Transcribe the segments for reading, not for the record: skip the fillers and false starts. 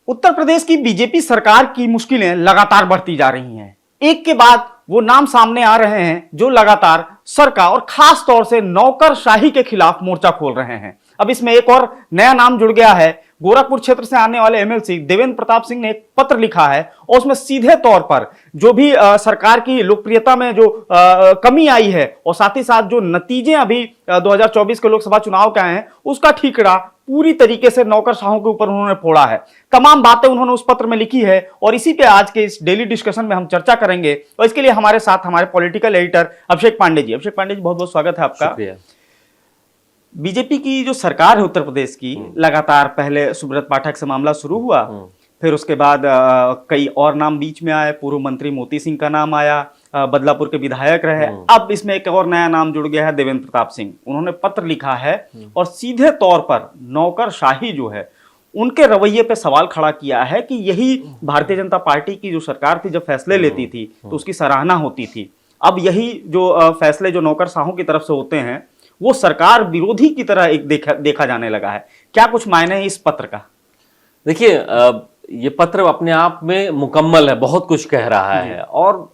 उत्तर प्रदेश की बीजेपी सरकार की मुश्किलें लगातार बढ़ती जा रही हैं। एक के बाद वो नाम सामने आ रहे हैं जो लगातार सरकार और खास तौर से नौकरशाही के खिलाफ मोर्चा खोल रहे हैं। अब इसमें एक और नया नाम जुड़ गया है। गोरखपुर क्षेत्र से आने वाले एमएलसी देवेंद्र प्रताप सिंह ने एक पत्र लिखा है और उसमें सीधे तौर पर जो भी सरकार की लोकप्रियता में जो कमी आई है और साथ ही साथ जो नतीजे अभी 2024 के लोकसभा चुनाव के आए हैं उसका ठीकरा पूरी तरीके से नौकरशाहों के ऊपर उन्होंने फोड़ा है। तमाम बातें उन्होंने उस पत्र में लिखी है और इसी पे आज के इस डेली डिस्कशन में हम चर्चा करेंगे। और इसके लिए हमारे साथ हमारे पॉलिटिकल एडिटर अभिषेक पांडे जी। अभिषेक पांडे जी, बहुत बहुत स्वागत है आपका। बीजेपी की जो सरकार है उत्तर प्रदेश की, लगातार पहले सुब्रत पाठक से मामला शुरू हुआ, फिर उसके बाद कई और नाम बीच में आए। पूर्व मंत्री मोती सिंह का नाम आया, बदलापुर के विधायक रहे। अब इसमें एक और नया नाम जुड़ गया है, देवेंद्र प्रताप सिंह। उन्होंने पत्र लिखा है और सीधे तौर पर नौकरशाही जो है उनके रवैये पे सवाल खड़ा किया है कि यही भारतीय जनता पार्टी की जो सरकार थी जब फैसले लेती थी तो उसकी सराहना होती थी। अब यही जो फैसले जो नौकरशाहों की तरफ से होते हैं वो सरकार विरोधी की तरह एक देखा जाने लगा है। क्या कुछ मायने है इस पत्र का? देखिए, ये पत्र अपने आप में मुकम्मल है, बहुत कुछ कह रहा है और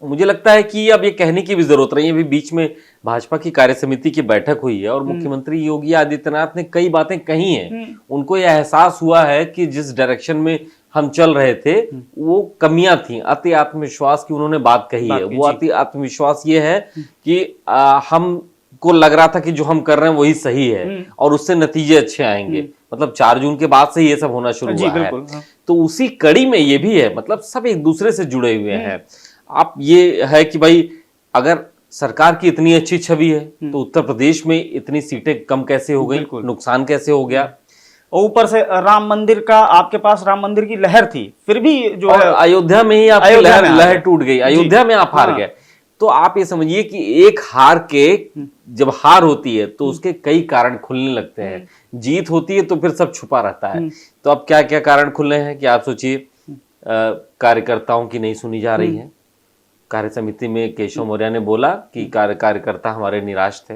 मुझे लगता है कि अब ये कहने की भी जरूरत नहीं है। अभी बीच में भाजपा की कार्य समिति की बैठक हुई है और मुख्यमंत्री योगी आदित्यनाथ ने कई बातें कही हैं। उनको यह एहसास हुआ है कि जिस डायरेक्शन में हम चल रहे थे वो कमियां थी। अति आत्मविश्वास की उन्होंने बात कही है। वो अति आत्मविश्वास ये है कि हम को लग रहा था कि जो हम कर रहे हैं वही सही है और उससे नतीजे अच्छे आएंगे। मतलब 4 जून के बाद से ये सब होना शुरू हुआ है। तो उसी कड़ी में ये भी है, मतलब सब एक दूसरे से जुड़े हुए हैं। आप ये है कि भाई अगर सरकार की इतनी अच्छी छवि है तो उत्तर प्रदेश में इतनी सीटें कम कैसे हो गई, नुकसान कैसे हो गया। और ऊपर से राम मंदिर का, आपके पास राम मंदिर की लहर थी, फिर भी जो है अयोध्या में ही आपकी लहर टूट गई। अयोध्या में आप हार गए। तो आप ये समझिए कि एक हार के जब हार होती है तो उसके कई कारण खुलने लगते हैं। जीत होती है तो फिर सब छुपा रहता है। तो अब क्या क्या कारण खुले हैं कि आप सोचिए, कार्यकर्ताओं की नहीं सुनी जा रही है। कार्य समिति में केशव मौर्य ने बोला कि कार्यकर्ता हमारे निराश थे।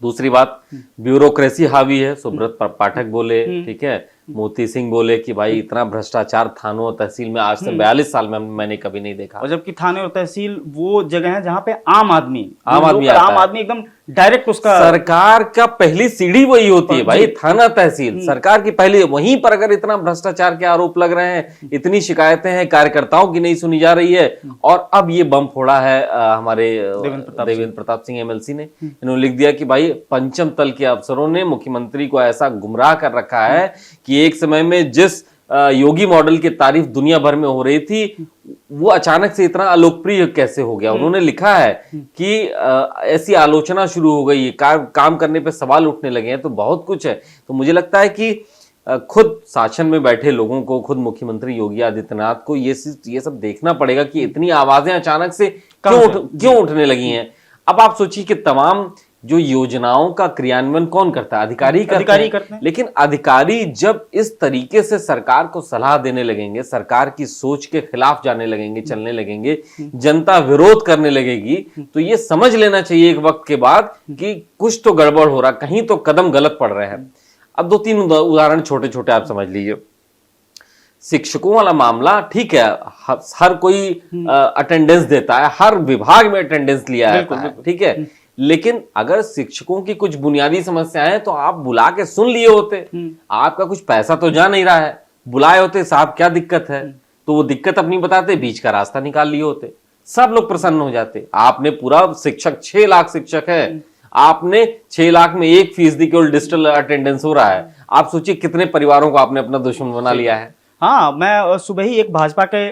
दूसरी बात, ब्यूरोक्रेसी हावी है। सुब्रत पाठक बोले, ठीक है, मोती सिंह बोले कि भाई इतना भ्रष्टाचार थानों और तहसील में आज से 42 साल में मैंने कभी नहीं देखा। और जबकि थाने और तहसील वो जगह है जहां पे आम आदमी एकदम डायरेक्ट उसका, सरकार का पहली सीढ़ी वही होती है भाई, थाना तहसील सरकार की पहली। वहीं पर अगर इतना भ्रष्टाचार के आरोप लग रहे हैं, इतनी शिकायतें हैं, कार्यकर्ताओं की नहीं सुनी जा रही है। और अब ये बम फोड़ा है हमारे देवेंद्र प्रताप सिंह एमएलसी ने। इन्होंने लिख दिया कि भाई पंचम तल के अफसरों ने मुख्यमंत्री को ऐसा गुमराह कर रखा है कि एक समय में जिस योगी मॉडल की तारीफ दुनिया भर में हो रही थी वो अचानक से इतना अलोकप्रिय कैसे हो गया। उन्होंने लिखा है कि ऐसी आलोचना शुरू हो गई है, काम करने पे सवाल उठने लगे हैं। तो बहुत कुछ है। तो मुझे लगता है कि खुद शासन में बैठे लोगों को, खुद मुख्यमंत्री योगी आदित्यनाथ को ये सब देखना पड़ेगा कि इतनी आवाजें अचानक से क्यों उठने लगी हैं। अब आप सोचिए कि तमाम जो योजनाओं का क्रियान्वयन कौन करता है? अधिकारी करते हैं। लेकिन अधिकारी जब इस तरीके से सरकार को सलाह देने लगेंगे, सरकार की सोच के खिलाफ जाने लगेंगे, चलने लगेंगे, जनता विरोध करने लगेगी, तो ये समझ लेना चाहिए एक वक्त के बाद कि कुछ तो गड़बड़ हो रहा, कहीं तो कदम गलत पड़ रहे हैं। अब 2-3 उदाहरण छोटे छोटे आप समझ लीजिए। शिक्षकों वाला मामला, ठीक है, हर कोई अटेंडेंस देता है, हर विभाग में अटेंडेंस लिया जाता है, ठीक है। लेकिन अगर शिक्षकों की कुछ बुनियादी समस्याएं हैं तो आप बुला के सुन लिए होते। आपका कुछ पैसा तो जा नहीं रहा है, बुलाए होते, साहब क्या दिक्कत है, तो वो दिक्कत अपनी बताते, बीच का रास्ता निकाल लिए होते, सब लोग प्रसन्न हो जाते। आपने पूरा शिक्षक 6 लाख शिक्षक है, आपने 6 लाख में 1% केवल डिजिटल अटेंडेंस हो रहा है। आप सोचिए कितने परिवारों को आपने अपना दुश्मन बना लिया है। हाँ, मैं सुबह ही एक भाजपा के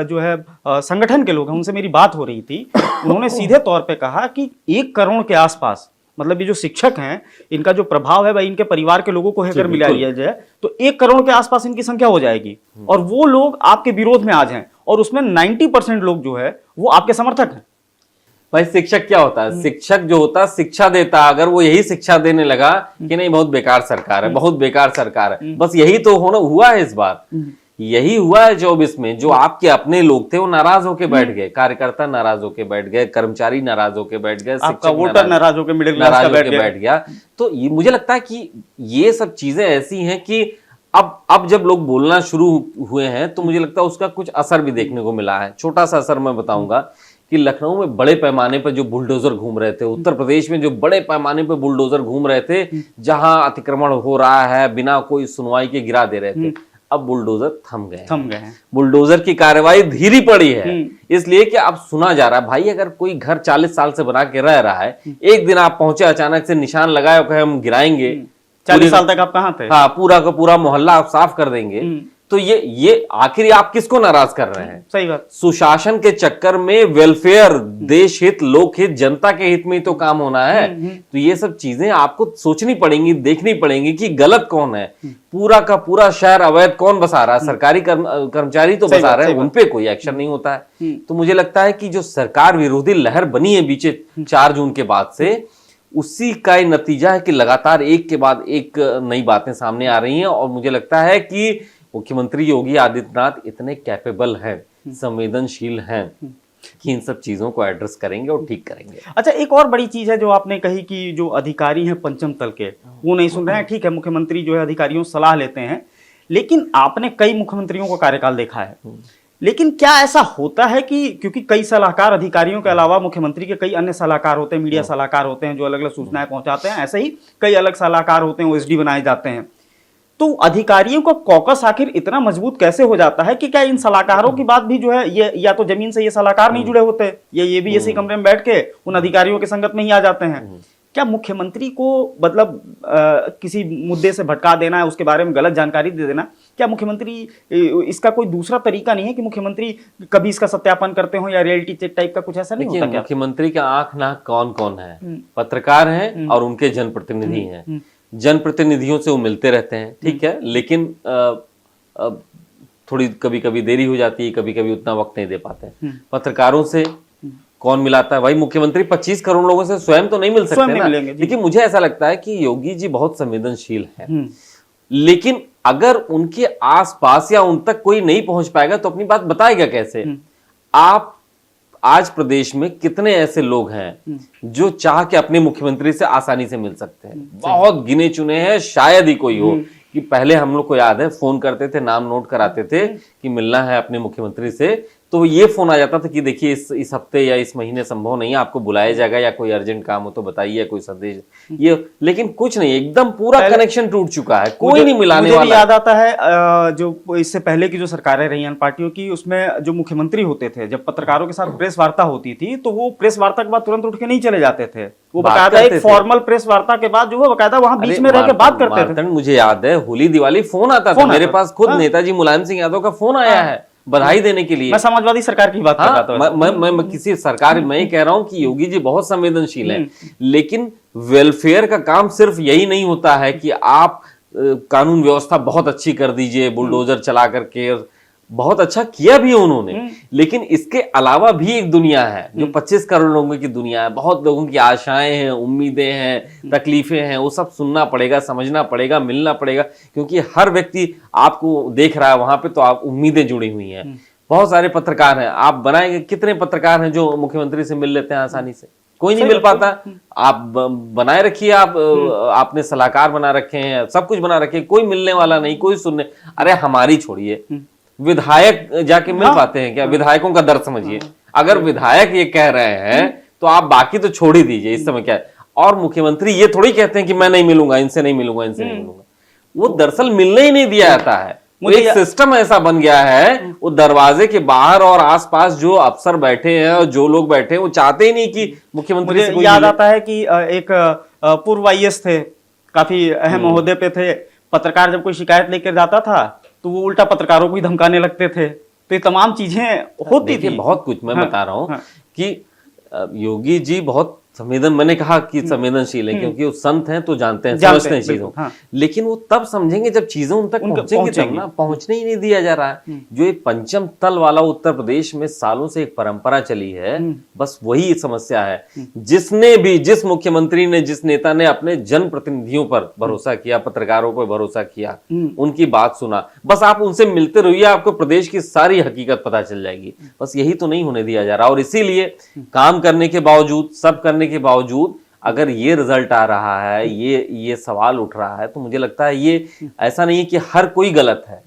जो है संगठन के लोग हैं उनसे मेरी बात हो रही थी। उन्होंने सीधे तौर पे कहा कि 1 करोड़ के आसपास, मतलब ये जो शिक्षक हैं इनका जो प्रभाव है भाई इनके परिवार के लोगों को अगर मिला लिया जाए तो 1 करोड़ के आसपास इनकी संख्या हो जाएगी। और वो लोग आपके विरोध में आज हैं और उसमें 90% लोग जो है वो आपके समर्थक हैं। भाई शिक्षक क्या होता है? शिक्षक जो होता है शिक्षा देता है। अगर वो यही शिक्षा देने लगा कि नहीं बहुत बेकार सरकार है, बहुत बेकार सरकार है, बस यही तो हुआ है इस बार। यही हुआ है 24 में। जो आपके अपने लोग थे वो नाराज होके बैठ गए, कार्यकर्ता नाराज होके बैठ गए, कर्मचारी नाराज होके बैठ गए, आपका वोटर नाराज होके मिडिल क्लास का बैठ गया। तो ये मुझे लगता है कि ये सब चीजें ऐसी हैं कि अब जब लोग बोलना शुरू हुए हैं तो मुझे लगता है उसका कुछ असर भी देखने को मिला है। छोटा सा असर मैं बताऊंगा कि लखनऊ में बड़े पैमाने पर जो बुलडोजर घूम रहे थे, उत्तर प्रदेश में जो बड़े पैमाने पर बुलडोजर घूम रहे थे, जहां अतिक्रमण हो रहा है बिना कोई सुनवाई के गिरा दे रहे थे, अब बुलडोजर थम गए हैं। बुलडोजर की कार्रवाई धीरी पड़ी है, इसलिए कि अब सुना जा रहा है भाई अगर कोई घर 40 साल से बना के रह रहा है, एक दिन आप पहुंचे अचानक से निशान लगाए और कहे हम गिराएंगे, 40 साल तक आप कहाँ थे? हाँ, पूरा का पूरा मोहल्ला आप साफ कर देंगे, तो ये आखिर आप किसको नाराज कर रहे हैं? सही बात। सुशासन के चक्कर में वेलफेयर, देश हित, लोक हित, जनता के हित में ही तो काम होना है। तो ये सब चीजें आपको सोचनी पड़ेंगी, देखनी पड़ेंगी कि गलत कौन है। पूरा का पूरा शहर अवैध कौन बसा रहा है? सरकारी कर्मचारी तो बसा रहे हैं, उनपे कोई एक्शन नहीं होता है। तो मुझे लगता है कि जो सरकार विरोधी लहर बनी है बीचे 4 जून के बाद से, उसी का ही नतीजा है कि लगातार एक के बाद एक नई बातें सामने आ रही हैं। और मुझे लगता है कि मुख्यमंत्री योगी आदित्यनाथ इतने कैपेबल हैं, संवेदनशील हैं कि इन सब चीजों को एड्रेस करेंगे और ठीक करेंगे। अच्छा, एक और बड़ी चीज है जो आपने कही कि जो अधिकारी हैं पंचम तल के, वो नहीं सुन रहे हैं। ठीक है, मुख्यमंत्री जो है अधिकारियों से सलाह लेते हैं, लेकिन आपने कई मुख्यमंत्रियों का कार्यकाल देखा है, लेकिन क्या ऐसा होता है कि क्योंकि कई सलाहकार अधिकारियों के अलावा मुख्यमंत्री के कई अन्य सलाहकार होते हैं, मीडिया सलाहकार होते हैं जो अलग अलग सूचनाएं पहुंचाते हैं, ऐसे ही कई अलग सलाहकार होते हैं, ओएसडी बनाए जाते हैं, तो अधिकारियों का कॉकस आखिर इतना मजबूत कैसे हो जाता है कि क्या इन सलाहकारों की बात भी जो है ये या तो जमीन से ये सलाहकार नहीं जुड़े होते, ये भी इसी कमरे में बैठ के उन अधिकारियों के संगत में ही आ जाते हैं? क्या मुख्यमंत्री को मतलब किसी मुद्दे से भटका देना है, उसके बारे में गलत जानकारी दे देना, क्या मुख्यमंत्री इसका कोई दूसरा तरीका नहीं है कि मुख्यमंत्री कभी इसका सत्यापन करते हो या रियलिटी चेक टाइप का कुछ ऐसा नहीं होता क्या? मुख्यमंत्री का आंख नाक कौन कौन है? पत्रकार हैं और उनके जनप्रतिनिधि हैं। जनप्रतिनिधियों से वो मिलते रहते हैं, ठीक है, लेकिन थोड़ी कभी कभी देरी हो जाती है, कभी कभी उतना वक्त नहीं दे पाते हैं। पत्रकारों से कौन मिलाता है? भाई मुख्यमंत्री 25 करोड़ लोगों से स्वयं तो नहीं मिल सकते ना। लेकिन मुझे ऐसा लगता है कि योगी जी बहुत संवेदनशील हैं, लेकिन अगर उनके आसपास या उन तक कोई नहीं पहुंच पाएगा तो अपनी बात बताएगा कैसे? आप आज प्रदेश में कितने ऐसे लोग हैं जो चाह के अपने मुख्यमंत्री से आसानी से मिल सकते हैं? बहुत गिने चुने हैं, शायद ही कोई हो। कि पहले हम लोग को याद है फोन करते थे, नाम नोट कराते थे कि मिलना है अपने मुख्यमंत्री से, तो ये फोन आ जाता था कि देखिए इस हफ्ते या इस महीने संभव नहीं है, आपको बुलाया जाएगा, या कोई अर्जेंट काम हो तो बताइए, कोई संदेश ये। लेकिन कुछ नहीं, एकदम पूरा कनेक्शन टूट चुका है, कोई नहीं मिलाने वाला। याद आता है जो इससे पहले की जो सरकारें रही हैं पार्टियों की, उसमें जो मुख्यमंत्री होते थे, जब पत्रकारों के साथ प्रेस वार्ता होती थी तो वो प्रेस वार्ता के बाद तुरंत उठ के नहीं चले जाते थे, वो बकायदा एक फॉर्मल प्रेस वार्ता के बाद जो है बकायदा वहां बीच में रह के बात करते थे। मुझे याद है होली दिवाली फोन आता था मेरे पास, खुद नेताजी मुलायम सिंह यादव का फोन आया है बधाई देने के लिए। मैं समाजवादी सरकार की बात कर रहा था। मैं किसी सरकार, मैं कह रहा हूं कि योगी जी बहुत संवेदनशील हैं, लेकिन वेलफेयर का काम सिर्फ यही नहीं होता है कि आप कानून व्यवस्था बहुत अच्छी कर दीजिए बुलडोजर चला करके, बहुत अच्छा किया भी है उन्होंने, लेकिन इसके अलावा भी एक दुनिया है जो 25 करोड़ लोगों की दुनिया है। बहुत लोगों की आशाएं हैं, उम्मीदें हैं, तकलीफें हैं, वो सब सुनना पड़ेगा, समझना पड़ेगा, मिलना पड़ेगा, क्योंकि हर व्यक्ति आपको देख रहा है वहां पे, तो आप उम्मीदें जुड़ी हुई हैं। बहुत सारे पत्रकार हैं, आप बनाएंगे, कितने पत्रकार हैं जो मुख्यमंत्री से मिल लेते हैं आसानी से? कोई नहीं मिल पाता। आप बनाए रखिए, आपने सलाहकार बना रखे हैं, सब कुछ बना रखे, कोई मिलने वाला नहीं, कोई सुनने। अरे हमारी छोड़िए, विधायक जाके मिल पाते हैं क्या? विधायकों का दर्द समझिए। अगर विधायक ये कह रहे हैं तो आप बाकी तो छोड़ ही दीजिए, इस समय क्या है। और मुख्यमंत्री ये थोड़ी कहते हैं कि मैं नहीं मिलूंगा, इनसे नहीं मिलूंगा, इनसे नहीं मिलूंगा। वो दरअसल मिलने ही नहीं दिया जाता है। एक सिस्टम ऐसा बन गया है, वो दरवाजे के बाहर और आसपास जो अफसर बैठे हैं और जो लोग बैठे हैं वो चाहते ही नहीं कि मुख्यमंत्री से कोई याद आता है कि एक पूर्व आईएएस थे, काफी अहम ओहदे पे थे, पत्रकार जब कोई शिकायत लेकर जाता था तो वो उल्टा पत्रकारों को ही धमकाने लगते थे। तो ये तमाम चीजें होती थी, बहुत कुछ मैं बता रहा हूं कि योगी जी बहुत मैंने कहा कि संवेदनशील है, क्योंकि वो संत हैं तो जानते हैं, समझते हैं चीजों। लेकिन वो तब समझेंगे जब चीजें उन तक पहुंचेंगी तब ना। पहुंचने ही नहीं दिया जा रहा है। जो एक पंचम तल वाला उत्तर प्रदेश में सालों से एक परंपरा चली है, बस वही समस्या है। जिसने भी, जिस मुख्यमंत्री ने, जिस नेता ने अपने जनप्रतिनिधियों पर भरोसा किया, पत्रकारों पर भरोसा किया, उनकी बात सुना, बस आप उनसे मिलते रहिए, आपको प्रदेश की सारी हकीकत पता चल जाएगी। बस यही तो नहीं होने दिया जा रहा। और इसीलिए काम करने के बावजूद, सब करने के बावजूद अगर ये रिजल्ट आ रहा है, ये सवाल उठ रहा है, तो मुझे लगता है ये ऐसा नहीं है कि हर कोई गलत है।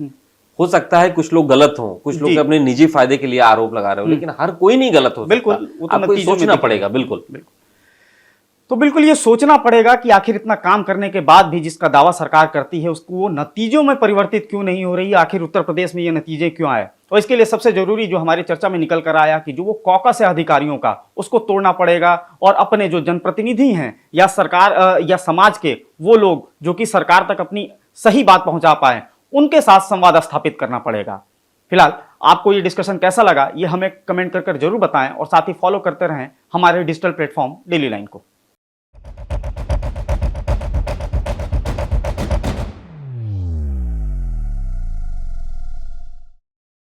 हो सकता है कुछ लोग गलत हों, कुछ लोग अपने निजी फायदे के लिए आरोप लगा रहे हो, लेकिन हर कोई नहीं गलत हो सकता। बिल्कुल, वो तो आपको नतीजों में सोचना दिखेगा। पड़ेगा। बिल्कुल तो बिल्कुल ये सोचना पड़ेगा कि आखिर इतना काम करने के बाद भी जिसका दावा सरकार करती है उसको वो नतीजों में परिवर्तित क्यों नहीं हो रही है, आखिर उत्तर प्रदेश में ये नतीजे क्यों आए। और इसके लिए सबसे जरूरी जो हमारी चर्चा में निकल कर आया कि जो वो कॉकस है अधिकारियों का, उसको तोड़ना पड़ेगा और अपने जो जनप्रतिनिधि हैं या सरकार या समाज के वो लोग जो कि सरकार तक अपनी सही बात पहुंचा पाए, उनके साथ संवाद स्थापित करना पड़ेगा। फिलहाल आपको ये डिस्कशन कैसा लगा ये हमें कमेंट कर जरूर बताएं और साथ ही फॉलो करते रहें हमारे डिजिटल प्लेटफॉर्म डेली लाइन को।